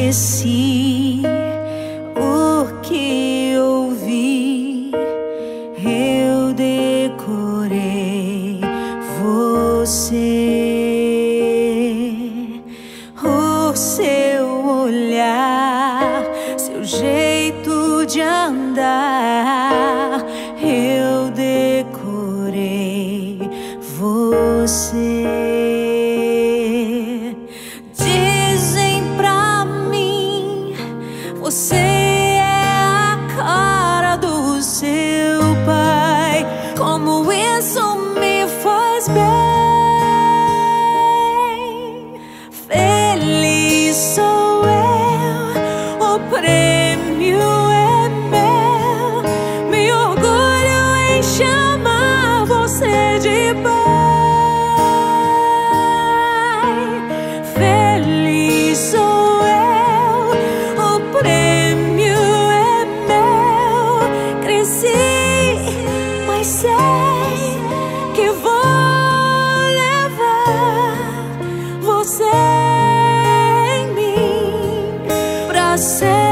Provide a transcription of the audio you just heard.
esqueci o que ouvi, eu decorei você, o seu olhar, seu jeito de andar, eu decorei você. Você é a cara do seu pai, como isso me faz bem. Feliz sou eu, o prêmio é meu, me orgulho em chamar você de pai. Feliz sou eu, o prêmio é meu. Cresci, mas sei que vou levar você em mim pra sempre.